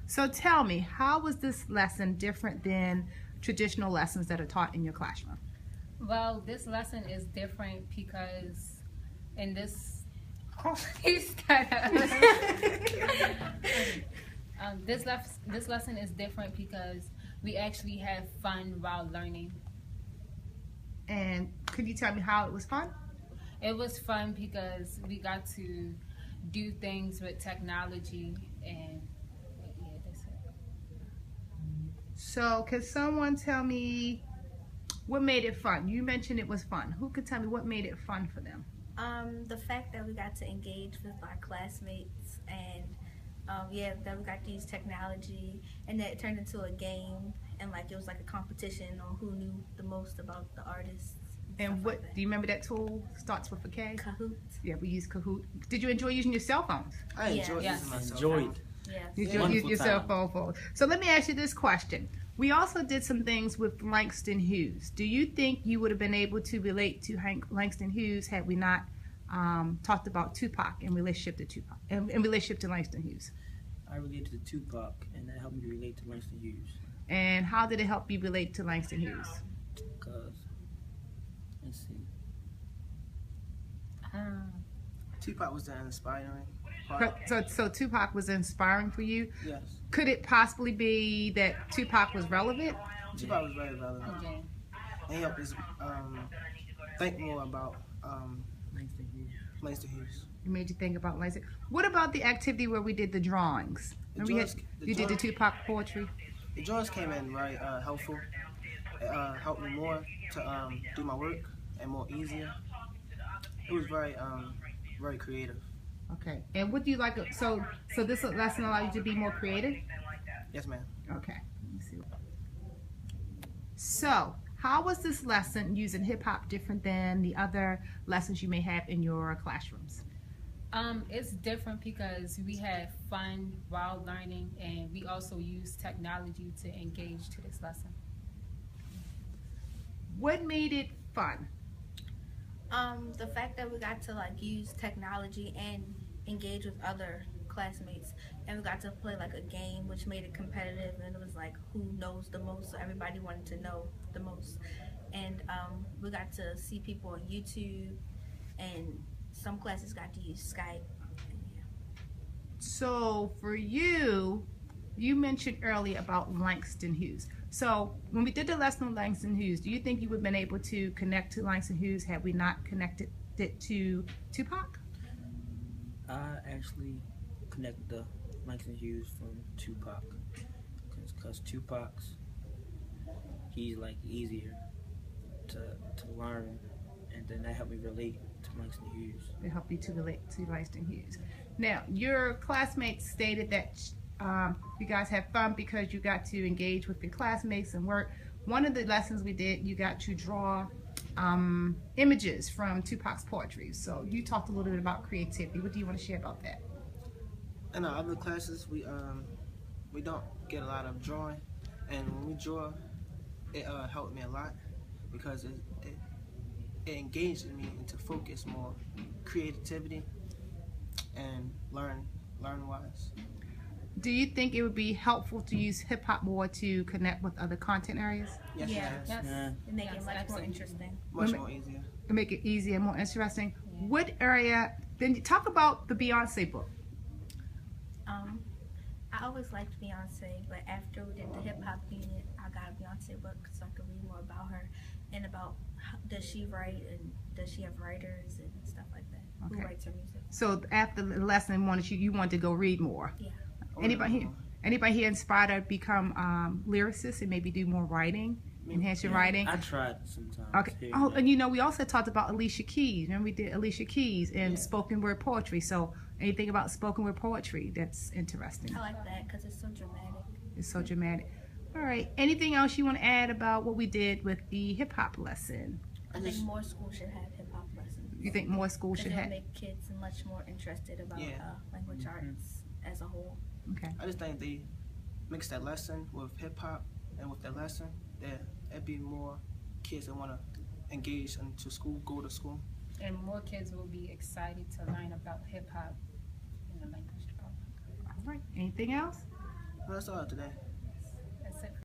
So tell me, how was this lesson different than traditional lessons that are taught in your classroom? Well, this lesson is different because in this this lesson is different because we actually have fun while learning. And could you tell me how it was fun? It was fun because we got to do things with technology and yeah, that's it. So could someone tell me what made it fun? You mentioned it was fun. Who could tell me what made it fun for them? The fact that we got to engage with our classmates and yeah, that we got to use technology and that it turned into a game and like it was like a competition on who knew the most about the artists. And stuff what like that. do you remember that tool starts with a K? Kahoot. Yeah, we use Kahoot. Did you enjoy using your cell phones? I enjoyed Yes. using my cell Enjoyed. phone. Yes. You Yeah. use Wonderful your cell time. phone. So let me ask you this question. We also did some things with Langston Hughes. Do you think you would have been able to relate to Langston Hughes had we not talked about Tupac in relationship to Tupac, in relationship to Langston Hughes? I related to Tupac, and that helped me relate to Langston Hughes. And how did it help you relate to Langston Hughes? Cause let's see, Tupac was the inspiring part. So Tupac was inspiring for you. Yes. Could it possibly be that Tupac was relevant? Tupac was very relevant. Okay. And he helped us think more about Langston Hughes. Langston Hughes. It made you think about Langston. What about the activity where we did the drawings? The And we had, drawings- the you did the drawing- Tupac poetry. The drawings came in very helpful. It helped me more to do my work and more easier. It was very creative. Okay. And what do you like? So this lesson allowed you to be more creative? Yes, ma'am. Okay. Let me see. So, how was this lesson using hip hop different than the other lessons you may have in your classrooms? It's different because we have fun while learning, and we also use technology to engage to this lesson. What made it fun? The fact that we got to like use technology and engage with other classmates, and we got to play like a game, which made it competitive, and it was like who knows the most. So everybody wanted to know the most, and we got to see people on YouTube, and some classes got to use Skype. Yeah. So, for you, you mentioned earlier about Langston Hughes. So, when we did the lesson on Langston Hughes, do you think you would have been able to connect to Langston Hughes had we not connected it to Tupac? I actually connected the Langston Hughes from Tupac, cause Tupac's he's like easier to learn, and then that helped me relate to Langston Hughes. To help you to relate to Langston Hughes. Now, your classmates stated that you guys had fun because you got to engage with your classmates and work. One of the lessons we did, you got to draw images from Tupac's poetry. So you talked a little bit about creativity. What do you want to share about that? In our other classes, we don't get a lot of drawing, and when we draw, it helped me a lot because it engaged me into focus more, creativity, and learn wise. Do you think it would be helpful to use hip hop more to connect with other content areas? Yes, Yeah. ma'am. Yes. Yeah. It make Yes, it much more absolutely. interesting. Much more easier. To make it easier and more interesting. Yeah. What area? Then you talk about the Beyonce book. I always liked Beyonce, but after we did the hip hop unit, I got a Beyonce book so I could read more about her and about how, does she write and does she have writers and stuff like that. Okay. Who writes her music? So after the lesson, you wanted to go read more. Yeah. Anybody here inspired to become lyricists and maybe do more writing, enhance your writing? I tried sometimes. Okay. here Oh, and and you know, we also talked about Alicia Keys. Remember we did Alicia Keys and Yeah. spoken word poetry. So anything about spoken word poetry that's interesting. I like that because it's so dramatic. It's so dramatic. All right. Anything else you want to add about what we did with the hip hop lesson? I think more schools should have hip hop lessons. You think more schools should Because have? it'll make kids much more interested about Yeah. language arts as a whole. Okay. I just think they mix that lesson with hip hop, and with that lesson, there'd be more kids that want to engage into school, go to school. And more kids will be excited to learn about hip hop in the language department. All right. Anything else? That's all today.